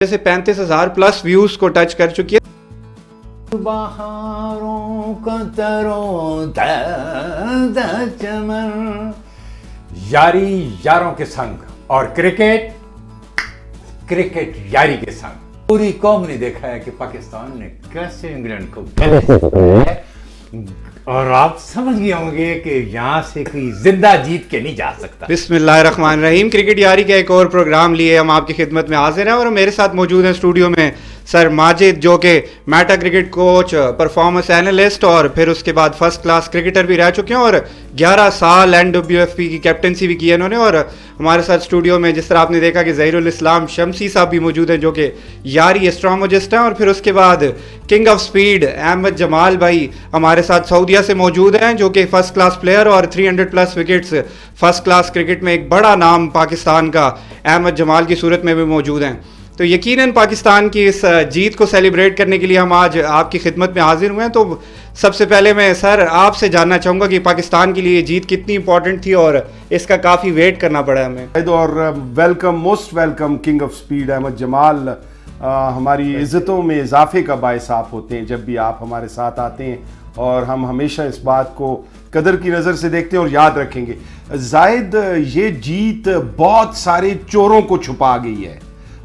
से 35,000 plus views को touch कर चुकी है। बहारों का चमन, यारी यारों के संग और क्रिकेट क्रिकेट यारी के संग। पूरी कौम ने देखा है कि पाकिस्तान ने कैसे इंग्लैंड को है और आप समझ गए होंगे कि यहाँ से कोई जिंदा जीत के नहीं जा सकता। बिस्मिल्लाहिर्रहमानिर्रहीम। क्रिकेट यारी का एक और प्रोग्राम लिए हम आपकी खिदमत में हाजिर हैं और मेरे साथ मौजूद हैं स्टूडियो में सर माजिद, जो कि Meta cricket coach, performance analyst और फिर उसके बाद फर्स्ट क्लास क्रिकेटर भी रह चुके हैं और 11 साल NWFP की कैप्टनसी भी की है इन्होंने। और हमारे साथ स्टूडियो में जिस तरह आपने देखा कि ज़हीरुल इस्लाम शमसी साहब भी मौजूद हैं, जो कि यारी एस्ट्रोलॉजिस्ट हैं। और फिर उसके बाद king of speed Ahmed Jamal भाई हमारे साथ सऊदीया से मौजूद हैं, जो कि फर्स्ट क्लास प्लेयर और 300 plus wickets first class cricket में एक बड़ा नाम पाकिस्तान का अहमद जमाल की सूरत में भी मौजूद हैं। तो यकीनन पाकिस्तान की इस जीत को सेलिब्रेट करने के लिए हम आज आपकी खिदमत में हाजिर हुए हैं। तो सबसे पहले मैं सर आपसे जानना चाहूँगा कि पाकिस्तान के लिए ये जीत कितनी इंपॉर्टेंट थी और इसका काफ़ी वेट करना पड़ा हमें। और welcome, most welcome king of speed Ahmed Jamal. हमारी इज़्ज़तों में इजाफे का बायस आप होते हैं जब भी आप हमारे साथ आते हैं और हम हमेशा इस बात को कदर की नज़र से देखते हैं और याद रखेंगे। जायद, ये जीत बहुत सारे चोरों को छुपा गई है,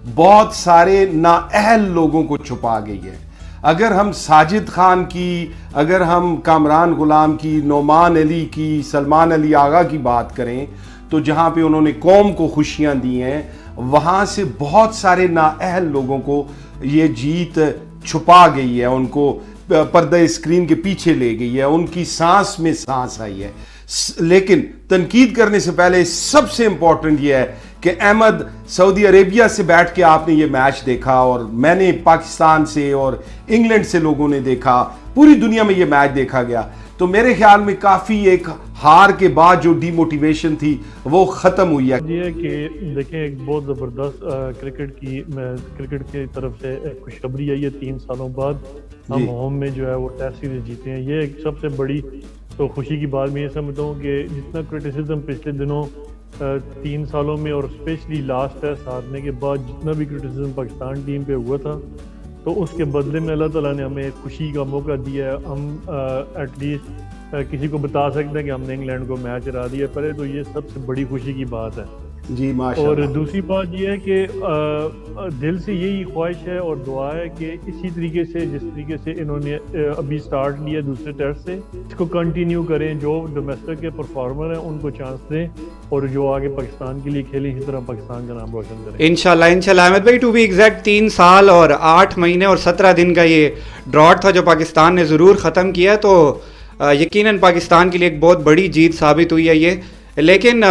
बहुत सारे नाअहल लोगों को छुपा गई है। अगर हम साजिद खान की, अगर हम कामरान गुलाम की, नोमान अली की, सलमान अली आगा की बात करें तो जहाँ पे उन्होंने कौम को खुशियाँ दी हैं, वहाँ से बहुत सारे नाअहल लोगों को ये जीत छुपा गई है, उनको पर्दा स्क्रीन के पीछे ले गई है, उनकी सांस में सांस आई है। लेकिन तनकीद करने से पहले सबसे इंपॉर्टेंट यह है कि अहमद, सऊदी अरेबिया से बैठ के आपने ये मैच देखा और मैंने पाकिस्तान से और इंग्लैंड से लोगों ने देखा, पूरी दुनिया में ये मैच देखा गया। तो मेरे ख्याल में काफ़ी एक हार के बाद जो डीमोटिवेशन थी वो ख़त्म हुई है। ये कि देखें, एक बहुत ज़बरदस्त क्रिकेट की तरफ से खुशखबरी आई है। 3 सालों बाद हम होम में जो है वो टेस्ट सीरीज जीते हैं। ये एक सबसे बड़ी तो खुशी की बात मैं ये समझता हूँ कि जितना क्रिटिसिज्म पिछले दिनों 3 सालों में और स्पेशली लास्ट टेस्ट हारने के बाद जितना भी क्रिटिसिज्म पाकिस्तान टीम पे हुआ था, तो उसके बदले में अल्लाह ताला ने हमें खुशी का मौका दिया है। हम एटलीस्ट किसी को बता सकते हैं कि हमने इंग्लैंड को मैच हरा दिया। पहले तो ये सबसे बड़ी खुशी की बात है जी, माशाअल्लाह। और दूसरी बात यह है कि दिल से यही ख्वाहिश है और दुआ है कि इसी तरीके से, जिस तरीके से इन्होंने अभी स्टार्ट लिया दूसरे टेस्ट से, इसको कंटिन्यू करें। जो डोमेस्टिक के परफॉर्मर हैं उनको चांस दें और जो आगे पाकिस्तान के लिए खेलें, इसी तरह पाकिस्तान का नाम रोशन करें इंशाल्लाह। अहमद भाई, टू बी एग्जैक्ट 3 साल और 8 महीने और 17 दिन का ये ड्रॉट था जो पाकिस्तान ने ज़रूर ख़त्म किया। तो यकीनन पाकिस्तान के लिए एक बहुत बड़ी जीत साबित हुई है ये। लेकिन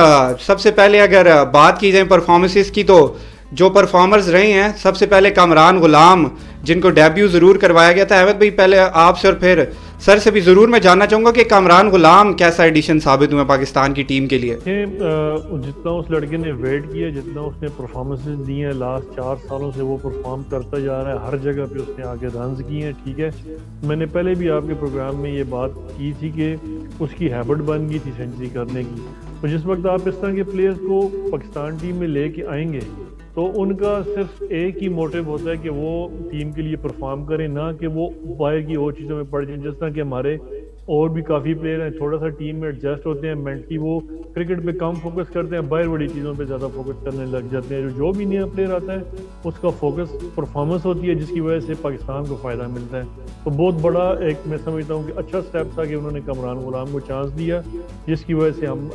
सबसे पहले अगर बात की जाए परफॉर्मेंसेस की, तो जो परफॉर्मर्स रहे हैं, सबसे पहले कामरान गुलाम जिनको डेब्यू ज़रूर करवाया गया था। अहमद भाई, पहले आपसे और फिर सर से भी ज़रूर मैं जानना चाहूँगा कि कामरान गुलाम कैसा एडिशन साबित हुआ पाकिस्तान की टीम के लिए। जितना उस लड़के ने वेट किया, जितना उसने परफॉर्मेंसेस दी हैं लास्ट 4 सालों से, वो परफॉर्म करता जा रहा है। हर जगह पे उसने आगे रन्स किए हैं। ठीक है, मैंने पहले भी आपके प्रोग्राम में ये बात की थी कि उसकी हैबिट बन गई थी सेंचुरी करने की। तो जिस वक्त आप इस तरह के प्लेयर्स को पाकिस्तान टीम में लेके आएंगे तो उनका सिर्फ एक ही मोटिव होता है कि वो टीम के लिए परफॉर्म करें, ना कि वो बाहर की और चीज़ों में पड़ जाए। जिस तरह के हमारे और भी काफ़ी प्लेयर हैं, थोड़ा सा टीम में एडजस्ट होते हैं, मेंटली वो क्रिकेट पे कम फोकस करते हैं, बाहर बड़ी चीज़ों पे ज़्यादा फोकस करने लग जाते हैं। जो भी नया प्लेयर आता है उसका फोकस परफॉर्मेंस होती है, जिसकी वजह से पाकिस्तान को फ़ायदा मिलता है। तो बहुत बड़ा एक मैं समझता हूँ कि अच्छा स्टेप था कि उन्होंने कामरान गुलाम को चांस दिया, जिसकी वजह से हम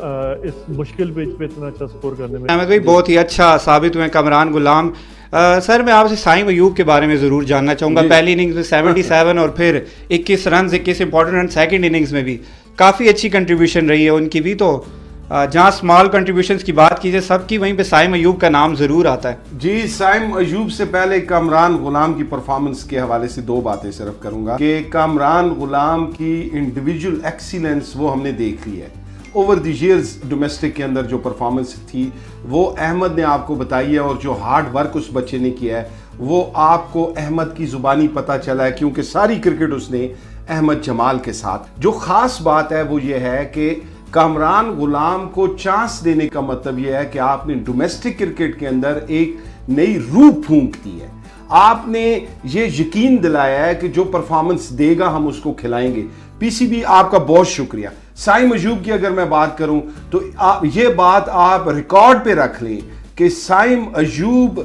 इस मुश्किल पिच पे इतना अच्छा स्कोर करने में अहमद भाई बहुत ही अच्छा साबित हुए कामरान गुलाम। सर, मैं आपसे साइम अयूब के बारे में ज़रूर जानना चाहूँगा। पहली इनिंग्स में 77 और फिर 21 run, 21 important run. Second innings में भी काफ़ी अच्छी कंट्रीब्यूशन रही है उनकी भी। तो जहाँ स्मॉल कंट्रीब्यूशंस की बात कीजिए सबकी, वहीं पे साइम अयूब का नाम ज़रूर आता है। जी, साइम अयूब से पहले कामरान गुलाम की परफॉर्मेंस के हवाले से 2 बातें सिर्फ करूँगा कि कामरान गुलाम की इंडिविजुअल एक्सीलेंस वो हमने देख ली है ओवर द ईयर्स। डोमेस्टिक के अंदर जो परफॉर्मेंस थी वो अहमद ने आपको बताई है और जो हार्ड वर्क उस बच्चे ने किया है वो आपको अहमद की ज़ुबानी पता चला है, क्योंकि सारी क्रिकेट उसने अहमद जमाल के साथ। जो ख़ास बात है वो ये है कि कामरान गुलाम को चांस देने का मतलब यह है कि आपने डोमेस्टिक क्रिकेट के अंदर एक नई रूह फूंक दी है। आपने ये यकीन दिलाया है कि जो परफॉर्मेंस देगा हम उसको खिलाएंगे। पीसीबी आपका बहुत शुक्रिया। साइम अयूब की अगर मैं बात करूं तो ये बात आप रिकॉर्ड पे रख लें कि साइम अयूब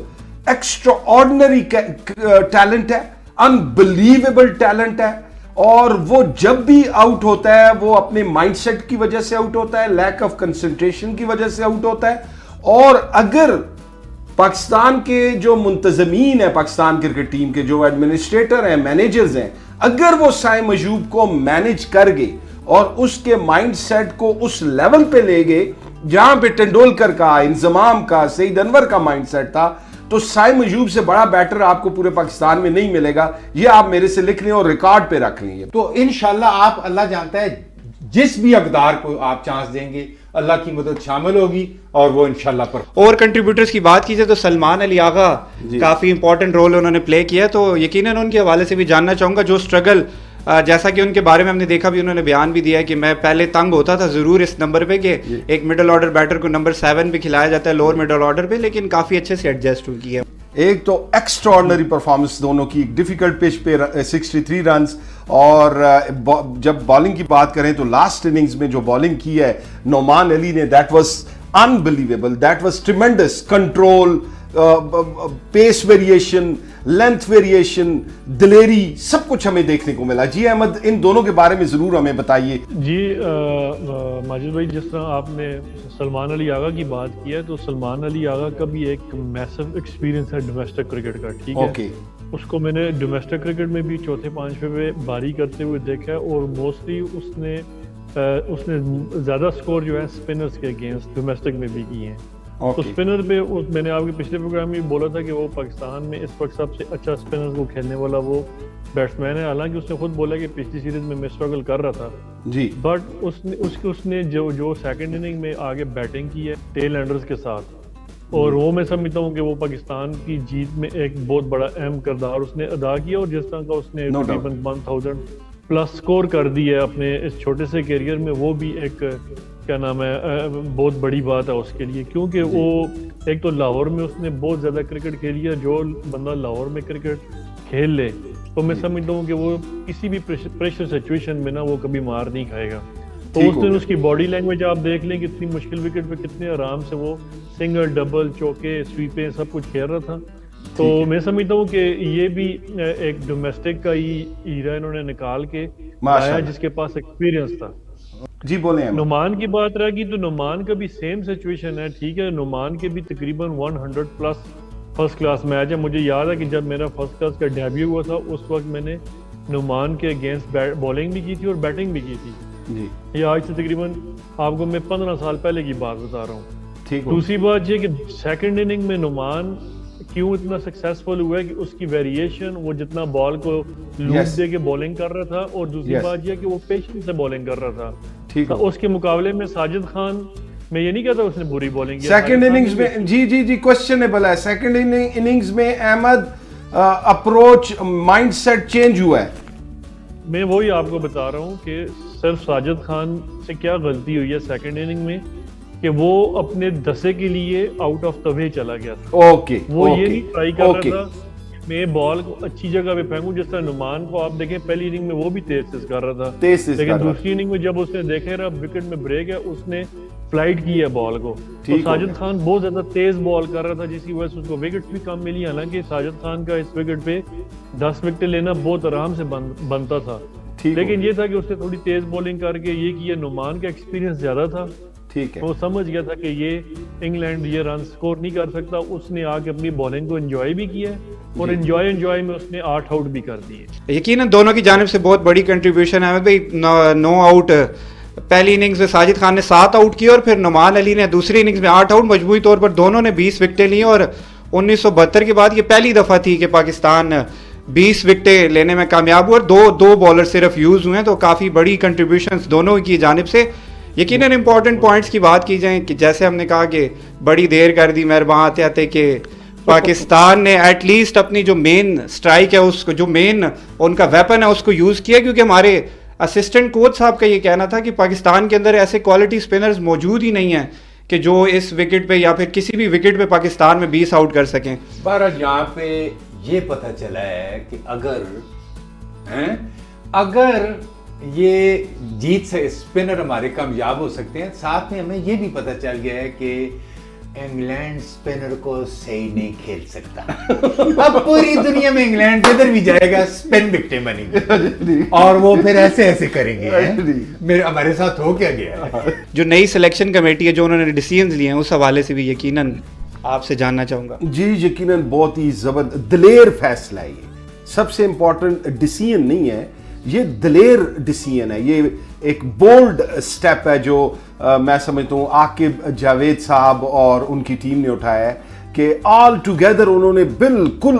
एक्स्ट्राऑर्डिनरी टैलेंट है, अनबिलीवेबल टैलेंट है, और वो जब भी आउट होता है वो अपने माइंडसेट की वजह से आउट होता है, लैक ऑफ कंसंट्रेशन की वजह से आउट होता है। और अगर पाकिस्तान के जो मुंतजमीन है, पाकिस्तान क्रिकेट टीम के जो एडमिनिस्ट्रेटर हैं, मैनेजर्स हैं, अगर वो साइम अयूब को मैनेज कर गए और उसके माइंडसेट को उस लेवल पे ले गए जहां पे तेंदुलकर का, इंजमाम का, सईद अनवर का माइंडसेट था, तो साइम अयूब से बड़ा बैटर आपको पूरे पाकिस्तान में नहीं मिलेगा। ये आप मेरे से लिख लें और रिकॉर्ड पे रख लें। तो इंशाल्लाह आप, अल्लाह जानता है, जिस भी अकदार को आप चांस देंगे अल्लाह की मदद शामिल होगी और वो इंशाल्लाह पर। और कंट्रीब्यूटर्स की बात कीजिए तो सलमान अली आगा काफी इंपॉर्टेंट रोल उन्होंने प्ले किया, तो यकीनन उनके हवाले से भी जानना चाहूंगा जो स्ट्रगल, जैसा कि उनके बारे में हमने देखा भी, उन्होंने बयान भी दिया है कि मैं पहले तंग होता था जरूर इस नंबर पे कि एक मिडिल ऑर्डर बैटर को नंबर 7 पे खिलाया जाता है लोअर मिडिल ऑर्डर पे, लेकिन काफी अच्छे से एडजस्ट की है। एक तो एक्स्ट्राऑर्डिनरी परफॉर्मेंस दोनों की, डिफिकल्ट पिच पे 63 रन्स, और जब बॉलिंग की बात करें तो लास्ट इनिंग्स में जो बॉलिंग की है नोमान अली ने, that was unbelievable, that was tremendous. Control, pace variation, length variation, दिलेरी, सब कुछ हमें देखने को मिला। जी अहमद, इन दोनों के बारे में जरूर हमें बताइए। जी माजिद भाई, जिस तरह आपने सलमान अली आगा की बात की है, तो सलमान अली आगा का भी एक मैसिव एक्सपीरियंस है डोमेस्टिक क्रिकेट का, ठीक है। उसको मैंने डोमेस्टिक क्रिकेट में भी चौथे पांचवे पे बारी करते हुए देखा है, और मोस्टली उसने ज्यादा स्कोर जो है स्पिनर्स के अगेंस्ट डोमेस्टिक में भी किए हैं। तो स्पिनर पे मैंने आपके पिछले प्रोग्राम में बोला था कि वो पाकिस्तान में इस वक्त सबसे अच्छा स्पिनर को खेलने वाला वो बैट्समैन है। हालांकि उसने खुद बोला कि पिछली सीरीज में मैं स्ट्रगल कर रहा था जी, बट उसने जो सेकंड इनिंग में आगे बैटिंग की है टेल एंडर्स के साथ, और वो मैं समझता हूँ कि वो पाकिस्तान की जीत में एक बहुत बड़ा अहम किरदार उसने अदा किया। और जिस तरह का उसने तकरीबन 1000 प्लस स्कोर कर दी है अपने इस छोटे से करियर में, वो भी एक क्या नाम है बहुत बड़ी बात है उसके लिए, क्योंकि वो एक तो लाहौर में उसने बहुत ज़्यादा क्रिकेट खेली है। जो बंदा लाहौर में क्रिकेट खेल ले तो मैं समझता हूँ कि वो किसी भी प्रेशर सिचुएशन में ना वो कभी मार नहीं खाएगा। तो उस दिन उसकी बॉडी लैंग्वेज आप देख लें, कितनी मुश्किल विकेट पे कितने आराम से वो सिंगल, डबल, चौके, स्वीपें सब कुछ खेल रहा था। तो मैं समझता हूँ कि ये भी एक डोमेस्टिक का ही हीरा इन्होंने निकाल के आया जिसके पास एक्सपीरियंस था। जी बोले। नुमान की बात रहेगी तो नुमान का भी सेम सिचुएशन है, ठीक है। नुमान के भी तकरीबन 100 प्लस फर्स्ट क्लास मैच है। मुझे याद है कि जब मेरा फर्स्ट क्लास का डेब्यू हुआ था उस वक्त मैंने नुमान के अगेंस्ट बॉलिंग भी की थी और बैटिंग भी की थी जी। ये आज से तकरीबन आपको मैं 15 साल पहले की बात बता रहा हूँ। ठीक। दूसरी बात ये कि सेकंड इनिंग में नुमान क्यों इतना सक्सेसफुल हुआ है कि उसकी वेरिएशन, वो जितना बॉल को लूप दे के बॉलिंग कर रहा था, और दूसरी बात यह कि वो पेशेंस से बॉलिंग कर रहा था। ठीक है। उसके मुकाबले में साजिद खान, मैं ये नहीं कहता उसने बुरी बॉलिंग की सेकंड इनिंग्स में। जी क्वेश्चनेबल है। सेकंड इनिंग्स में अहमद अप्रोच, माइंडसेट चेंज हुआ है। मैं वही आपको बता रहा हूँ कि सिर्फ साजिद खान से क्या गलती हुई है सेकंड इनिंग में कि वो अपने दसे के लिए आउट ऑफ द वे चला गया था। वो ये नहीं ट्राई कर रहा था मैं बॉल को अच्छी जगह पे फेंकूं। जिस तरह नुमान को आप देखें पहली इनिंग में वो भी तेज कर रहा था, लेकिन दूसरी इनिंग में जब उसने देखे रहा विकेट में ब्रेक है, उसने फ्लाइट की है बॉल को। तो साजिद खान बहुत ज्यादा तेज बॉल कर रहा था जिसकी वजह से उसको विकेट भी कम मिली। हालांकि साजिद खान का इस विकेट पे 10 विकेट लेना बहुत आराम से बनता था, लेकिन ये था कि उसने थोड़ी तेज बॉलिंग करके ये किया। नुमान का एक्सपीरियंस ज्यादा था, ठीक है। वो समझ गया था कि ये इंग्लैंड ये रन स्कोर नहीं कर सकता। उसने आके अपनी बॉलिंग को एंजॉय भी किया और एंजॉय में उसने 8 आउट भी कर दिए। यकीनन दोनों की जानिब से बहुत बड़ी कंट्रीब्यूशन है भाई। 9 आउट पहली इनिंग्स में साजिद खान ने 7 आउट किए और फिर नुमान अली ने दूसरी इनिंग्स में 8 आउट। मजबूरी तौर पर दोनों ने 20 विकेटें ली और 1972 के बाद ये पहली दफा थी कि पाकिस्तान 20 विकेटें लेने में कामयाब हुआ। दो बॉलर सिर्फ यूज हुए हैं, तो काफी बड़ी कंट्रीब्यूशंस दोनों की जानिब से। यकीनन इंपॉर्टेंट पॉइंट्स की बात की जाए कि जैसे हमने कहा कि बड़ी देर कर दी मेहरबान आते आते कि पाकिस्तान ने एटलीस्ट अपनी जो मेन स्ट्राइक है उसको, जो मेन उनका वेपन है उसको यूज़ किया, क्योंकि हमारे असिस्टेंट कोच साहब का ये कहना था कि पाकिस्तान के अंदर ऐसे क्वालिटी स्पिनर्स मौजूद ही नहीं है कि जो इस विकेट पे या फिर किसी भी विकेट पे पाकिस्तान में 20 आउट कर सकें। बहरहाल ये पता चला है कि अगर ये जीत से स्पिनर हमारे कामयाब हो सकते हैं, साथ में हमें ये भी पता चल गया है कि इंग्लैंड स्पिनर को सही नहीं खेल सकता। अब पूरी दुनिया में इंग्लैंड जिधर भी जाएगा स्पिन विक्टिम बनेंगे और वो फिर ऐसे ऐसे करेंगे। मेरे हमारे साथ हो क्या गया है? जो नई सिलेक्शन कमेटी है, जो उन्होंने डिसीजंस लिए हैं, उस हवाले से भी यकीनन आपसे जानना चाहूंगा। जी यकीनन बहुत ही जबरदस्त दिलेर फैसला है ये। सबसे इंपॉर्टेंट डिसीजन नहीं है, ये दिलेर डिसीजन है, ये एक बोल्ड स्टेप है जो मैं समझता हूँ आकिब जावेद साहब और उनकी टीम ने उठाया है कि ऑल टुगेदर उन्होंने बिल्कुल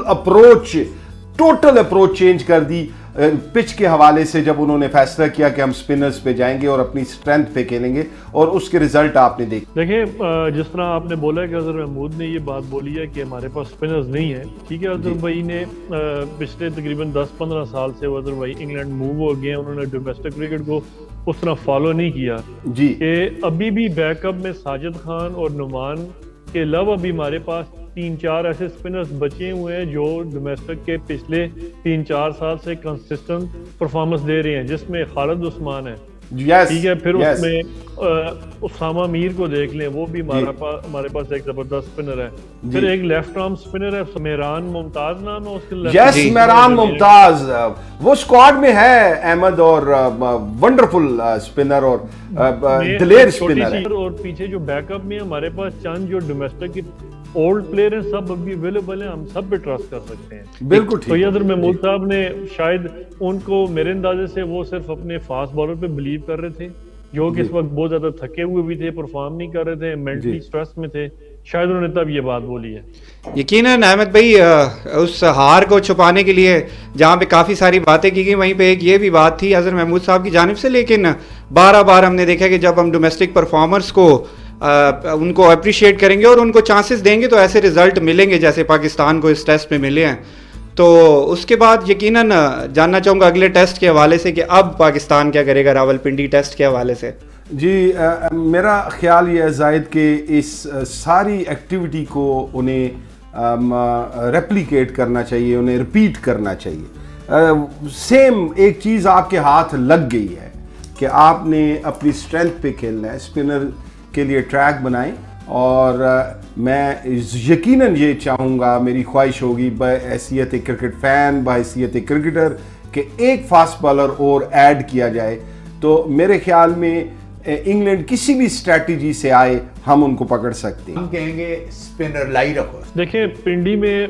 टोटल अप्रोच चेंज कर दी पिच के हवाले से, जब उन्होंने फैसला किया कि हम स्पिनर्स पे जाएंगे और अपनी स्ट्रेंथ पे खेलेंगे, और उसके रिजल्ट आपने देखे। देखिए जिस तरह आपने बोला है कि अजहर महमूद ने ये बात बोली है कि हमारे पास स्पिनर्स नहीं है, ठीक है। अजहर भाई ने पिछले तकरीबन 10-15 साल से अजहर भाई इंग्लैंड मूव हो गए हैं, उन्होंने डोमेस्टिक क्रिकेट को उस तरह फॉलो नहीं किया जी कि अभी भी बैकअप में साजिद खान और नुमान के अलावा भी हमारे पास 3-4 ऐसे स्पिनर्स बचे हुए हैं जो डोमेस्टिक के पिछले 3-4 साल से कंसिस्टेंट परफॉर्मेंस दे रहे हैं, जिसमें खालिद उस्मान है, ठीक है। फिर उसमें उसामा मीर को देख लें, वो भी हमारे पास एक जबरदस्त स्पिनर है। फिर एक लेफ्ट आर्म स्पिनर है, मेहरान मुमताज नाम है उसके। यस, मेहरान मुमताज वो स्क्वाड में है, अहमद, और वंडरफुल स्पिनर और दिलेर स्पिनर है। और पीछे जो बैकअप में हमारे पास चंद जो डोमेस्टिक की ओल्ड प्लेयर हैं, सब अभी अवेलेबल हैं, हम सब पे ट्रस्ट कर सकते हैं। बिल्कुल ठीक। तो अजहर महमूद साहब ने शायद उनको, मेरे अंदाजे से वो सिर्फ अपने फास्ट बॉलर पे बिलीव कर रहे थे, जो कि इस वक्त बहुत ज्यादा थके हुए भी थे, परफॉर्म नहीं कर रहे थे, मेंटली स्ट्रेस में थे, शायद उन्होंने तब ये बात बोली है। यकीनन अहमद भाई, उस हार को छुपाने के लिए जहाँ पे काफ़ी सारी बातें की गई, वहीं पे एक ये भी बात थी अजहर महमूद साहब की जानिब से, लेकिन 12 बार हमने देखा कि जब हम डोमेस्टिक परफॉर्मर्स को उनको अप्रिशिएट करेंगे और उनको चांसेस देंगे तो ऐसे रिजल्ट मिलेंगे जैसे पाकिस्तान को इस टेस्ट में मिले हैं। तो उसके बाद यकीनन जानना चाहूँगा अगले टेस्ट के हवाले से कि अब पाकिस्तान क्या करेगा रावलपिंडी टेस्ट के हवाले से। जी मेरा ख्याल ये है जाहिद कि इस सारी एक्टिविटी को उन्हें रेप्लिकेट करना चाहिए, उन्हें रिपीट करना चाहिए। सेम एक चीज़ आपके हाथ लग गई है कि आपने अपनी स्ट्रेंथ पे खेलना है, स्पिनर के लिए ट्रैक बनाएं, और मैं यकीनन ये चाहूँगा, मेरी ख्वाहिश होगी बहैसियत क्रिकेट फ़ैन, बहैसियत क्रिकेटर, कि एक फास्ट बॉलर और ऐड किया जाए, तो मेरे ख्याल में इंग्लैंड किसी भी स्ट्रैटेजी से आए हम उनको पकड़ सकते हैं। हम कहेंगे स्पिनर लाई रखो। देखिए पिंडी में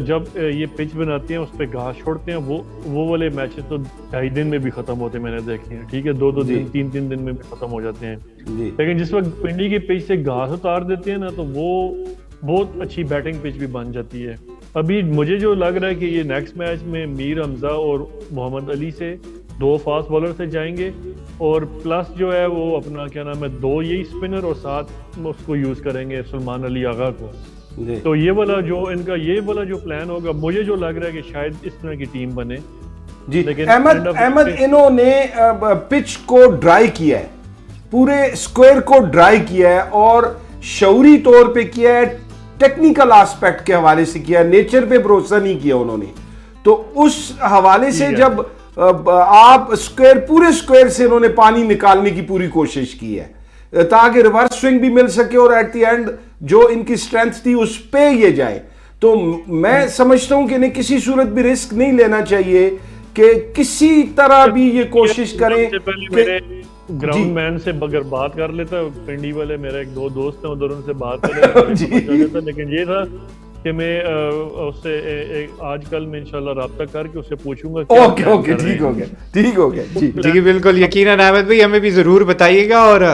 जब ये पिच बनाते हैं, उस पर घास छोड़ते हैं, वो वाले मैचेस तो 2.5 दिन में भी खत्म होते हैं, मैंने देखे हैं, ठीक है। 2-2 दिन 3-3 दिन में भी खत्म हो जाते हैं। लेकिन जिस वक्त पिंडी के पिच से घास उतार देते हैं ना, तो वो बहुत अच्छी बैटिंग पिच भी बन जाती है। अभी मुझे जो लग रहा है कि ये नेक्स्ट मैच में मीर हमजा और मोहम्मद अली से 2 फास्ट बॉलर से जाएंगे, और प्लस जो है वो अपना क्या नाम है 2 यही स्पिनर, और साथ उसको यूज करेंगे सलमान अली आगा को। तो ये वाला जो प्लान होगा, मुझे जो लग रहा है कि शायद इस तरह की टीम बने। जी अहमद इन्होंने पिच को ड्राई किया है, पूरे स्क्वायर को ड्राई किया है, और शऊरी तौर पे किया है, टेक्निकल एस्पेक्ट के हवाले से किया है, नेचर पे भरोसा नहीं किया उन्होंने। तो उस हवाले से जब आप पूरे स्क्वायर से इन्होंने पानी निकालने की पूरी कोशिश की है ताकि रिवर्स स्विंग भी मिल सके, और एट द एंड जो इनकी स्ट्रेंथ थी उस पे ये जाए। तो मैं समझता हूं कि इन्हें किसी सूरत भी रिस्क नहीं लेना चाहिए कि किसी तरह भी ये कोशिश करें। ग्राउंड मैन से अगर बात कर लेता, पिंडी वाले मेरे 1-2 दोस्त हैं, उधर उनसे बात कर लेता, लेकिन ये था कि मैं उससे आजकल में इंशाल्लाह राब्ता करके उससे पूछूंगा। ओके ठीक हो गया जी बिल्कुल, यकीनन अहमद भाई हमें भी ज़रूर बताइएगा, और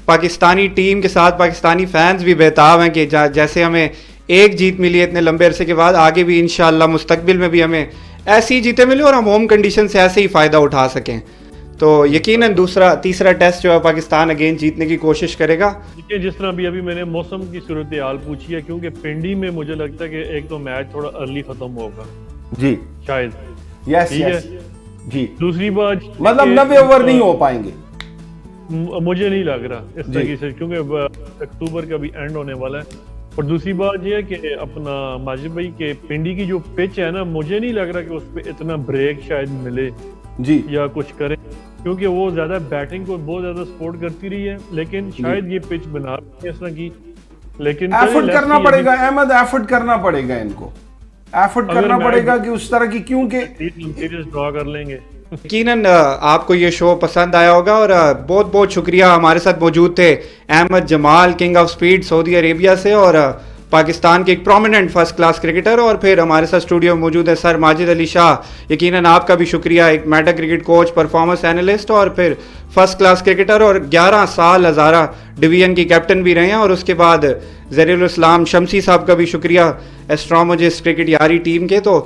पाकिस्तानी टीम के साथ पाकिस्तानी फैंस भी बेताब हैं कि जैसे हमें एक जीत मिली है इतने लंबे अरसे के बाद, आगे भी इंशाल्लाह मुस्तकबिल में भी हमें ऐसी जीतें मिले और हम होम कंडीशन से ऐसे ही फ़ायदा उठा सकें। तो यकीनन तीसरा टेस्ट जो है पाकिस्तान अगेन जीतने की कोशिश करेगा। जिस तरह अभी मैंने मौसम की सूरत हाल पूछी है, क्योंकि पिंडी में मुझे लगता है कि एक तो मैच थोड़ा अर्ली खत्म होगा जी, शायद। यस जी। दूसरी बात मतलब 90 ओवर नहीं हो पाएंगे, मुझे नहीं लग रहा इस तरीके से, क्योंकि अक्टूबर का भी एंड होने वाला है, और दूसरी बात यह है कि अपना माजिद भाई के पिंडी की जो पिच है ना, मुझे नहीं लग रहा कि उस पर इतना ब्रेक शायद मिले जी या कुछ करें, क्योंकि वो ज्यादा बैटिंग को बहुत ज्यादा सपोर्ट करती रही है, लेकिन शायद ये पिच बना रही है इस तरह की। लेकिन एफर्ट करना पड़ेगा अहमद, एफर्ट करना पड़ेगा इनको, एफर्ट करना पड़ेगा कि उस तरह की, क्योंकि सीरीज ड्रॉ कर लेंगे। यकीनन आपको ये शो पसंद आया होगा और बहुत बहुत शुक्रिया। हमारे साथ मौजूद थे Ahmed Jamal, king of speed Saudi Arabia से और पाकिस्तान के एक प्रोमिनेंट फर्स्ट क्लास क्रिकेटर, और फिर हमारे साथ स्टूडियो में मौजूद है सर माजिद अली शाह। यकीनन आपका भी शुक्रिया, एक Meta cricket coach, performance analyst और फिर फर्स्ट क्लास क्रिकेटर, और 11 साल हज़ारा डिवीजन की कैप्टन भी रहे हैं। और उसके बाद ज़रीरुल इस्लाम शमसी साहब का भी शुक्रिया, एस्ट्रोमोजिस्ट क्रिकेट यारी टीम के। तो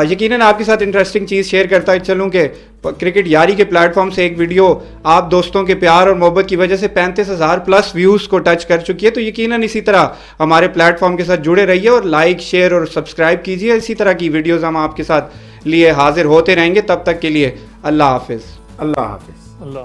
यकीनन आपके साथ इंटरेस्टिंग चीज़ शेयर करता चलूँ कि क्रिकेट यारी के प्लेटफॉर्म से एक वीडियो आप दोस्तों के प्यार और मोहब्बत की वजह से 35,000 प्लस व्यूज़ को टच कर चुकी है। तो यकीनन इसी तरह हमारे प्लेटफॉर्म के साथ जुड़े रहिए और लाइक, शेयर और सब्सक्राइब कीजिए। इसी तरह की वीडियोज़ हम आपके साथ लिए हाजिर होते रहेंगे। तब तक के लिए अल्लाह हाफिज़। अल्लाह हाफिज। अल्लाह